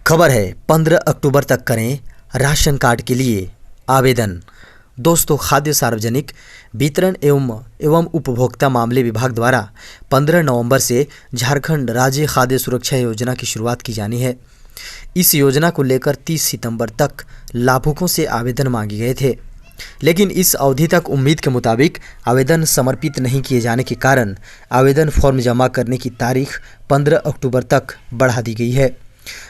खबर है 15 अक्टूबर तक करें राशन कार्ड के लिए आवेदन। दोस्तों, खाद्य सार्वजनिक वितरण एवं उपभोक्ता मामले विभाग द्वारा 15 नवंबर से झारखंड राज्य खाद्य सुरक्षा योजना की शुरुआत की जानी है। इस योजना को लेकर 30 सितंबर तक लाभुकों से आवेदन मांगे गए थे, लेकिन इस अवधि तक उम्मीद के मुताबिक आवेदन समर्पित नहीं किए जाने के कारण आवेदन फॉर्म जमा करने की तारीख 15 अक्टूबर तक बढ़ा दी गई है।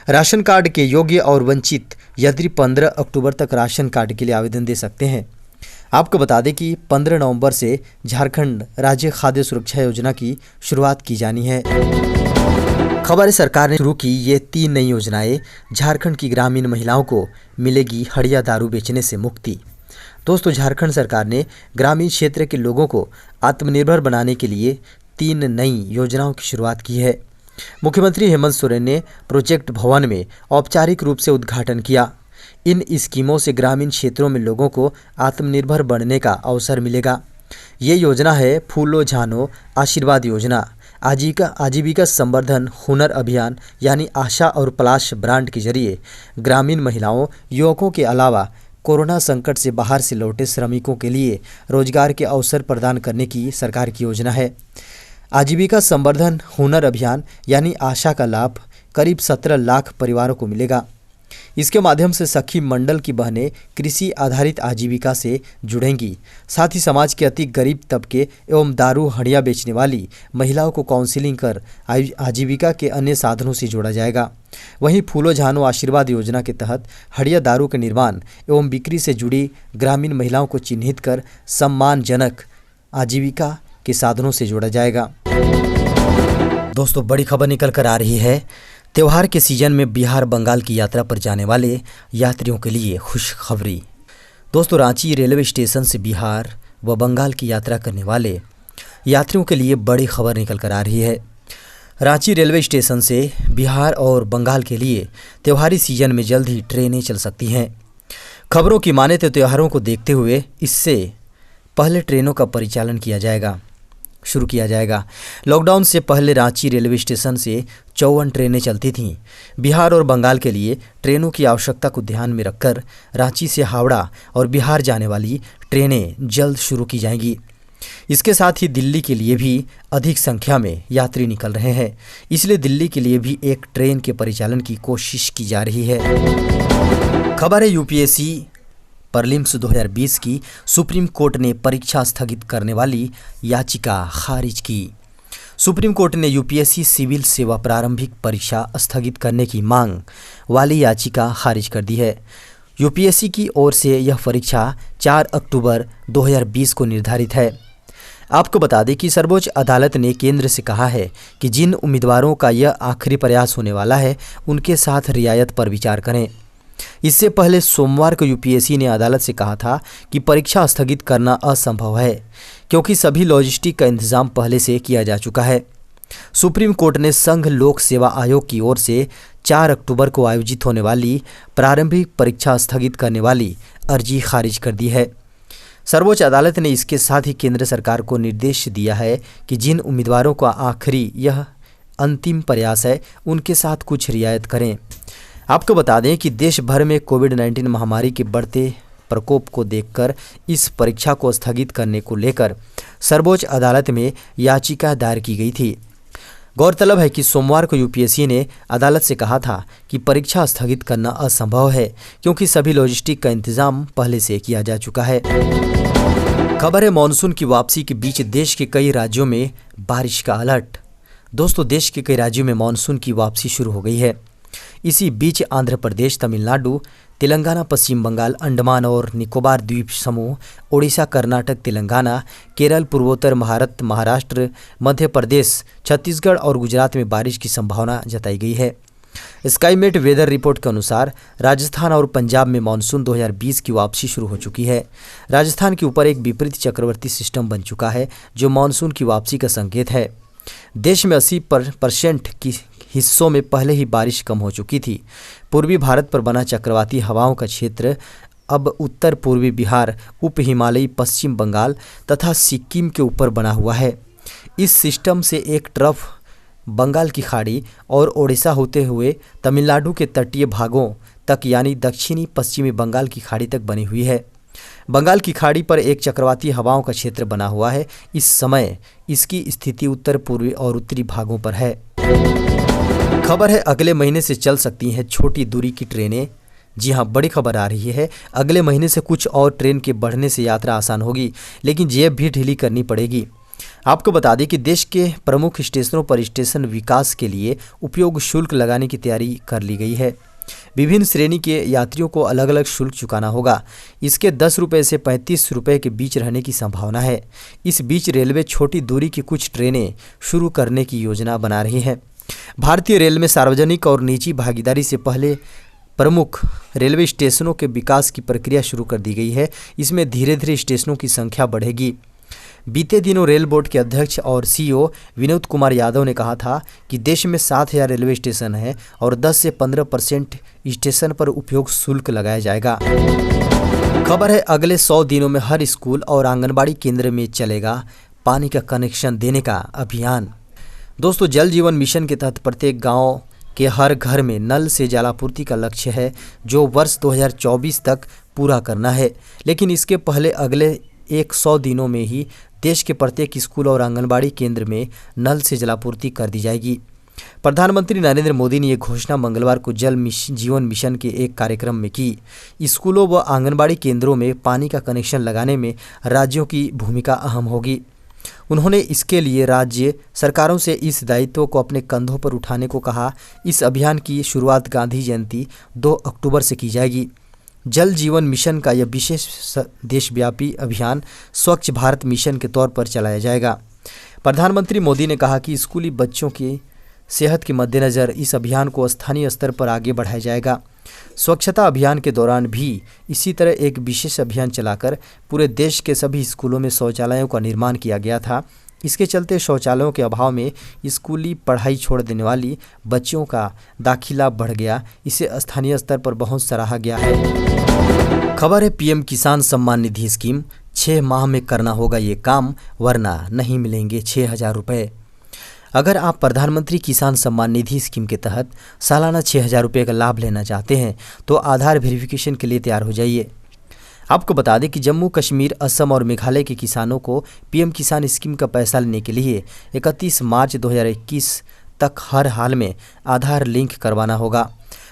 राशन कार्ड के योग्य और वंचित यात्री 15 अक्टूबर तक राशन कार्ड के लिए आवेदन दे सकते हैं। आपको बता दें कि 15 नवंबर से झारखंड राज्य खाद्य सुरक्षा योजना की शुरुआत की जानी है। खबर है, सरकार ने शुरू की ये 3 नई योजनाएं। झारखंड की ग्रामीण महिलाओं को मिलेगी हड़िया दारू बेचने से मुक्ति। दोस्तों, झारखंड सरकार ने ग्रामीण क्षेत्र के लोगों को आत्मनिर्भर बनाने के लिए 3 नई योजनाओं की शुरुआत की है। मुख्यमंत्री हेमंत सोरेन ने प्रोजेक्ट भवन में औपचारिक रूप से उद्घाटन किया। इन स्कीमों से ग्रामीण क्षेत्रों में लोगों को आत्मनिर्भर बनने का अवसर मिलेगा। ये योजना है फूलो झानो आशीर्वाद योजना, आजीविका संवर्धन हुनर अभियान यानी आशा और पलाश ब्रांड के जरिए ग्रामीण महिलाओं, युवकों के अलावा कोरोना संकट से बाहर से लौटे श्रमिकों के लिए रोजगार के अवसर प्रदान करने की सरकार की योजना है। आजीविका संवर्धन हुनर अभियान यानी आशा का लाभ करीब 17 लाख परिवारों को मिलेगा। इसके माध्यम से सखी मंडल की बहनें कृषि आधारित आजीविका से जुड़ेंगी। साथ ही समाज के अति गरीब तबके एवं दारू हड़िया बेचने वाली महिलाओं को काउंसिलिंग कर आजीविका के अन्य साधनों से जोड़ा जाएगा। वहीं फूलो झानो आशीर्वाद योजना के तहत हड़िया दारू के निर्माण एवं बिक्री से जुड़ी ग्रामीण महिलाओं को चिन्हित कर सम्मानजनक आजीविका के साधनों से जोड़ा जाएगा। दोस्तों, बड़ी खबर निकल कर आ रही है। त्योहार के सीजन में बिहार बंगाल की यात्रा पर जाने वाले यात्रियों के लिए खुशखबरी। दोस्तों, रांची रेलवे स्टेशन से बिहार व बंगाल की यात्रा करने वाले यात्रियों के लिए बड़ी खबर निकल कर आ रही है। रांची रेलवे स्टेशन से बिहार और बंगाल के लिए त्योहारी सीजन में जल्द ही ट्रेनें चल सकती हैं। खबरों की माने तो त्योहारों को देखते हुए इससे पहले ट्रेनों का परिचालन शुरू किया जाएगा। लॉकडाउन से पहले रांची रेलवे स्टेशन से 54 ट्रेनें चलती थीं। बिहार और बंगाल के लिए ट्रेनों की आवश्यकता को ध्यान में रखकर रांची से हावड़ा और बिहार जाने वाली ट्रेनें जल्द शुरू की जाएंगी। इसके साथ ही दिल्ली के लिए भी अधिक संख्या में यात्री निकल रहे हैं, इसलिए दिल्ली के लिए भी एक ट्रेन के परिचालन की कोशिश की जा रही है। खबर है, यूपीएससी प्रीलिम्स 2020 की सुप्रीम कोर्ट ने परीक्षा स्थगित करने वाली याचिका खारिज की। सुप्रीम कोर्ट ने यूपीएससी सिविल सेवा प्रारंभिक परीक्षा स्थगित करने की मांग वाली याचिका खारिज कर दी है। यूपीएससी की ओर से यह परीक्षा 4 अक्टूबर 2020 को निर्धारित है। आपको बता दें कि सर्वोच्च अदालत ने केंद्र से कहा है कि जिन उम्मीदवारों का यह आखिरी प्रयास होने वाला है उनके साथ रियायत पर विचार करें। इससे पहले सोमवार को यूपीएससी ने अदालत से कहा था कि परीक्षा स्थगित करना असंभव है, क्योंकि सभी लॉजिस्टिक का इंतजाम पहले से किया जा चुका है। सुप्रीम कोर्ट ने संघ लोक सेवा आयोग की ओर से 4 अक्टूबर को आयोजित होने वाली प्रारंभिक परीक्षा स्थगित करने वाली अर्जी खारिज कर दी है। सर्वोच्च अदालत ने इसके साथ ही केंद्र सरकार को निर्देश दिया है कि जिन उम्मीदवारों का आखिरी यह अंतिम प्रयास है उनके साथ कुछ रियायत करें। आपको बता दें कि देश भर में कोविड-19 महामारी के बढ़ते प्रकोप को देखकर इस परीक्षा को स्थगित करने को लेकर सर्वोच्च अदालत में याचिका दायर की गई थी। गौरतलब है कि सोमवार को यूपीएससी ने अदालत से कहा था कि परीक्षा स्थगित करना असंभव है, क्योंकि सभी लॉजिस्टिक का इंतजाम पहले से किया जा चुका है। खबर है, मानसून की वापसी के बीच देश के कई राज्यों में बारिश का अलर्ट। दोस्तों, देश के कई राज्यों में मानसून की वापसी शुरू हो गई है। इसी बीच आंध्र प्रदेश, तमिलनाडु, तेलंगाना, पश्चिम बंगाल, अंडमान और निकोबार द्वीप समूह, ओडिशा, कर्नाटक, तेलंगाना, केरल, पूर्वोत्तर भारत, महाराष्ट्र, मध्य प्रदेश, छत्तीसगढ़ और गुजरात में बारिश की संभावना जताई गई है। स्काईमेट वेदर रिपोर्ट के अनुसार राजस्थान और पंजाब में मानसून 2020 की वापसी शुरू हो चुकी है। राजस्थान के ऊपर एक विपरीत चक्रवर्ती सिस्टम बन चुका है, जो मानसून की वापसी का संकेत है। देश में 80% की हिस्सों में पहले ही बारिश कम हो चुकी थी। पूर्वी भारत पर बना चक्रवाती हवाओं का क्षेत्र अब उत्तर पूर्वी बिहार, उप हिमालयी पश्चिम बंगाल तथा सिक्किम के ऊपर बना हुआ है। इस सिस्टम से एक ट्रफ बंगाल की खाड़ी और ओडिशा होते हुए तमिलनाडु के तटीय भागों तक यानी दक्षिणी पश्चिमी बंगाल की खाड़ी तक बनी हुई है। बंगाल की खाड़ी पर एक चक्रवाती हवाओं का क्षेत्र बना हुआ है। इस समय इसकी स्थिति उत्तर पूर्वी और उत्तरी भागों पर है। खबर है अगले महीने से चल सकती हैं छोटी दूरी की ट्रेनें। जी हाँ, बड़ी खबर आ रही है। अगले महीने से कुछ और ट्रेन के बढ़ने से यात्रा आसान होगी, लेकिन जेब भी ढीली करनी पड़ेगी। आपको बता दें कि देश के प्रमुख स्टेशनों पर स्टेशन विकास के लिए उपयोग शुल्क लगाने की तैयारी कर ली गई है। विभिन्न श्रेणी के यात्रियों को अलग अलग शुल्क चुकाना होगा। इसके 10 रुपये से 35 रुपये के बीच रहने की संभावना है। इस बीच रेलवे छोटी दूरी की कुछ ट्रेनें शुरू करने की योजना बना रही है। भारतीय रेल में सार्वजनिक और निजी भागीदारी से पहले प्रमुख रेलवे स्टेशनों के विकास की प्रक्रिया शुरू कर दी गई है। इसमें धीरे धीरे स्टेशनों की संख्या बढ़ेगी। बीते दिनों रेल बोर्ड के अध्यक्ष और सीईओ विनोद कुमार यादव ने कहा था कि देश में 7,000 रेलवे स्टेशन हैं और 10 से 15% स्टेशन पर उपयोग शुल्क लगाया जाएगा। खबर है अगले 100 दिनों में हर स्कूल और आंगनबाड़ी केंद्र में चलेगा पानी का कनेक्शन देने का अभियान। दोस्तों, जल जीवन मिशन के तहत प्रत्येक गाँव के हर घर में नल से जलापूर्ति का लक्ष्य है, जो वर्ष 2024 तक पूरा करना है। लेकिन इसके पहले अगले 100 दिनों में ही देश के प्रत्येक स्कूल और आंगनबाड़ी केंद्र में नल से जलापूर्ति कर दी जाएगी। प्रधानमंत्री नरेंद्र मोदी ने यह घोषणा मंगलवार को जल जीवन मिशन के एक कार्यक्रम में की। स्कूलों व आंगनबाड़ी केंद्रों में पानी का कनेक्शन लगाने में राज्यों की भूमिका अहम होगी। उन्होंने इसके लिए राज्य सरकारों से इस दायित्व को अपने कंधों पर उठाने को कहा। इस अभियान की शुरुआत गांधी जयंती 2 अक्टूबर से की जाएगी। जल जीवन मिशन का यह विशेष देशव्यापी अभियान स्वच्छ भारत मिशन के तौर पर चलाया जाएगा। प्रधानमंत्री मोदी ने कहा कि स्कूली बच्चों की सेहत के मद्देनज़र इस अभियान को स्थानीय स्तर पर आगे बढ़ाया जाएगा। स्वच्छता अभियान के दौरान भी इसी तरह एक विशेष अभियान चलाकर पूरे देश के सभी स्कूलों में शौचालयों का निर्माण किया गया था। इसके चलते शौचालयों के अभाव में स्कूली पढ़ाई छोड़ देने वाली बच्चियों का दाखिला बढ़ गया। इसे स्थानीय स्तर पर बहुत सराहा गया है। खबर है पीएम किसान सम्मान निधि स्कीम। 6 माह में करना होगा ये काम, वरना नहीं मिलेंगे 6,000 रुपये। अगर आप प्रधानमंत्री किसान सम्मान निधि स्कीम के तहत सालाना 6,000 रुपये का लाभ लेना चाहते हैं तो आधार वेरिफिकेशन के लिए तैयार हो जाइए। आपको बता दें कि जम्मू कश्मीर, असम और मेघालय के किसानों को पीएम किसान स्कीम का पैसा लेने के लिए 31 मार्च 2021 तक हर हाल में आधार लिंक करवाना होगा,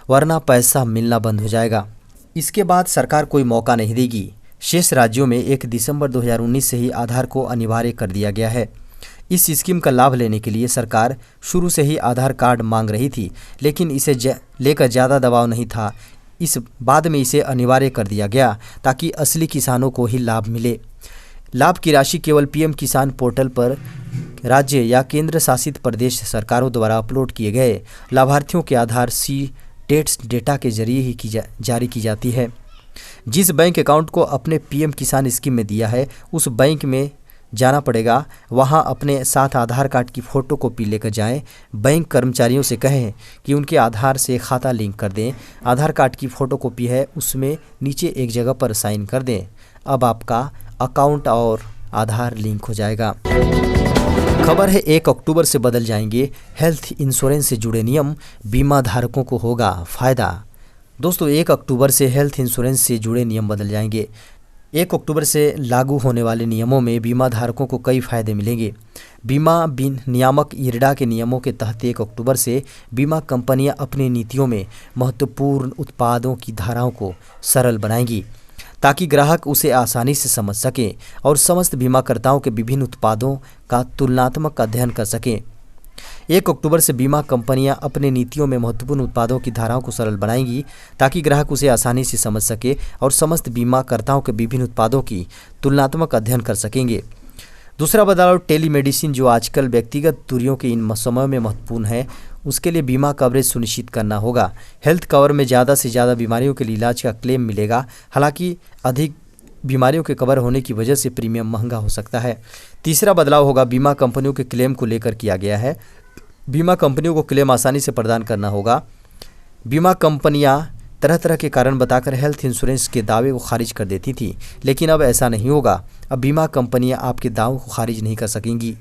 वरना पैसा मिलना बंद हो जाएगा। इसके बाद सरकार कोई मौका नहीं देगी। शेष राज्यों में 1 दिसंबर 2019 से ही आधार को अनिवार्य कर दिया गया है। इस स्कीम का लाभ लेने के लिए सरकार शुरू से ही आधार कार्ड मांग रही थी, लेकिन इसे लेकर ज़्यादा दबाव नहीं था। इस बाद में इसे अनिवार्य कर दिया गया ताकि असली किसानों को ही लाभ मिले। लाभ की राशि केवल पीएम किसान पोर्टल पर राज्य या केंद्र शासित प्रदेश सरकारों द्वारा अपलोड किए गए लाभार्थियों के आधार टेट्स डेटा के जरिए ही जारी की जाती है। जिस बैंक अकाउंट को अपने पीएम किसान स्कीम में दिया है उस बैंक में जाना पड़ेगा। वहां अपने साथ आधार कार्ड की फ़ोटोकॉपी लेकर जाएं। बैंक कर्मचारियों से कहें कि उनके आधार से खाता लिंक कर दें। आधार कार्ड की फ़ोटोकॉपी है उसमें नीचे एक जगह पर साइन कर दें। अब आपका अकाउंट और आधार लिंक हो जाएगा। खबर है 1 अक्टूबर से बदल जाएंगे हेल्थ इंश्योरेंस से जुड़े नियम, बीमा धारकों को होगा फ़ायदा। दोस्तों, 1 अक्टूबर से हेल्थ इंश्योरेंस से जुड़े नियम बदल जाएंगे। 1 अक्टूबर से लागू होने वाले नियमों में बीमा धारकों को कई फायदे मिलेंगे। बीमा नियामक इरडा के नियमों के तहत 1 अक्टूबर से बीमा कंपनियां अपनी नीतियों में महत्वपूर्ण उत्पादों की धाराओं को सरल बनाएंगी ताकि ग्राहक उसे आसानी से समझ सकें और समस्त बीमाकर्ताओं के विभिन्न उत्पादों का तुलनात्मक अध्ययन कर सकें। 1 अक्टूबर से बीमा कंपनियां अपने नीतियों में महत्वपूर्ण उत्पादों की धाराओं को सरल बनाएंगी ताकि ग्राहक उसे आसानी से समझ सके और समस्त बीमाकर्ताओं के विभिन्न उत्पादों की तुलनात्मक अध्ययन कर सकेंगे। दूसरा बदलाव टेलीमेडिसिन, जो आजकल व्यक्तिगत दूरियों के इन समयों में महत्वपूर्ण है, उसके लिए बीमा कवरेज सुनिश्चित करना होगा। हेल्थ कवर में ज़्यादा से ज़्यादा बीमारियों के लिए इलाज का क्लेम मिलेगा। हालांकि अधिक बीमारियों के कवर होने की वजह से प्रीमियम महंगा हो सकता है। तीसरा बदलाव होगा बीमा कंपनियों के क्लेम को लेकर किया गया है। बीमा कंपनियों को क्लेम आसानी से प्रदान करना होगा। बीमा कंपनियां तरह तरह के कारण बताकर हेल्थ इंश्योरेंस के दावे को खारिज कर देती थी, लेकिन अब ऐसा नहीं होगा। अब बीमा कंपनियां आपके दावों को खारिज नहीं कर सकेंगी।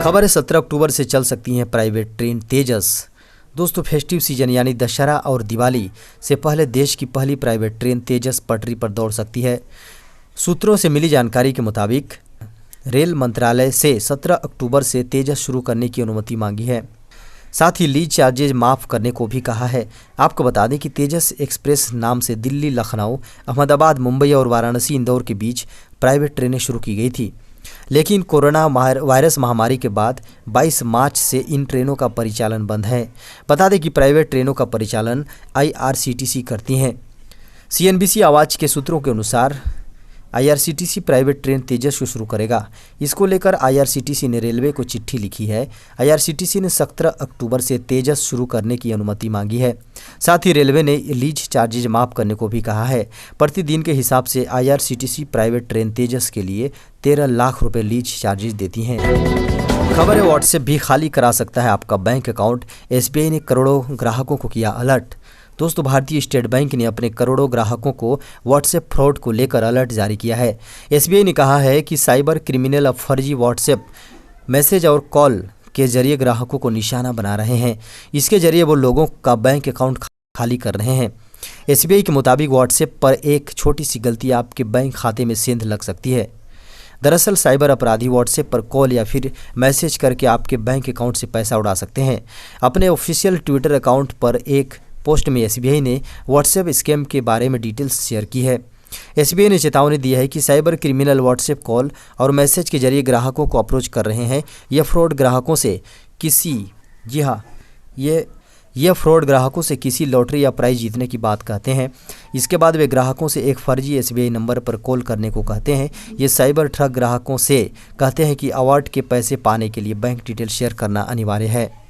खबर है 17 अक्टूबर से चल सकती हैं प्राइवेट ट्रेन तेजस। दोस्तों फेस्टिव सीजन यानी दशहरा और दिवाली से पहले देश की पहली प्राइवेट ट्रेन तेजस पटरी पर दौड़ सकती है। सूत्रों से मिली जानकारी के मुताबिक रेल मंत्रालय से 17 अक्टूबर से तेजस शुरू करने की अनुमति मांगी है। साथ ही लीज चार्जेज माफ़ करने को भी कहा है। आपको बता दें कि तेजस एक्सप्रेस नाम से दिल्ली, लखनऊ, अहमदाबाद, मुंबई और वाराणसी, इंदौर के बीच प्राइवेट ट्रेनें शुरू की गई थी, लेकिन कोरोना वायरस महामारी के बाद 22 मार्च से इन ट्रेनों का परिचालन बंद है। बता दें कि प्राइवेट ट्रेनों का परिचालन IRCTC करती हैं। CNBC आवाज़ के सूत्रों के अनुसार IRCTC प्राइवेट ट्रेन तेजस को शुरू करेगा। इसको लेकर IRCTC ने रेलवे को चिट्ठी लिखी है। IRCTC ने 17 अक्टूबर से तेजस शुरू करने की अनुमति मांगी है। साथ ही रेलवे ने लीज चार्जेज माफ़ करने को भी कहा है। प्रतिदिन के हिसाब से IRCTC प्राइवेट ट्रेन तेजस के लिए 13 लाख रुपए लीज चार्जेज देती हैं। खबर है व्हाट्सएप भी खाली करा सकता है आपका बैंक अकाउंट। SBI ने करोड़ों ग्राहकों को किया अलर्ट। दोस्तों भारतीय स्टेट बैंक ने अपने करोड़ों ग्राहकों को व्हाट्सएप फ्रॉड को लेकर अलर्ट जारी किया है। SBI ने कहा है कि साइबर क्रिमिनल अब फर्जी व्हाट्सएप मैसेज और कॉल के जरिए ग्राहकों को निशाना बना रहे हैं। इसके जरिए वो लोगों का बैंक अकाउंट खाली कर रहे हैं। SBI के मुताबिक व्हाट्सएप पर एक छोटी सी गलती आपके बैंक खाते में सेंध लग सकती है। दरअसल साइबर अपराधी व्हाट्सएप पर कॉल या फिर मैसेज करके आपके बैंक अकाउंट से पैसा उड़ा सकते हैं। अपने ऑफिशियल ट्विटर अकाउंट पर एक पोस्ट में SBI ने व्हाट्सएप स्कैम के बारे में डिटेल्स शेयर की है। SBI ने चेतावनी दी है कि साइबर क्रिमिनल व्हाट्सएप कॉल और मैसेज के जरिए ग्राहकों को अप्रोच कर रहे हैं। यह फ्रॉड ग्राहकों से किसी लॉटरी या प्राइज जीतने की बात कहते हैं। इसके बाद वे ग्राहकों से एक फर्जी SBI नंबर पर कॉल करने को कहते हैं। ये साइबर ठग ग्राहकों से कहते हैं कि अवार्ड के पैसे पाने के लिए बैंक डिटेल शेयर करना अनिवार्य है।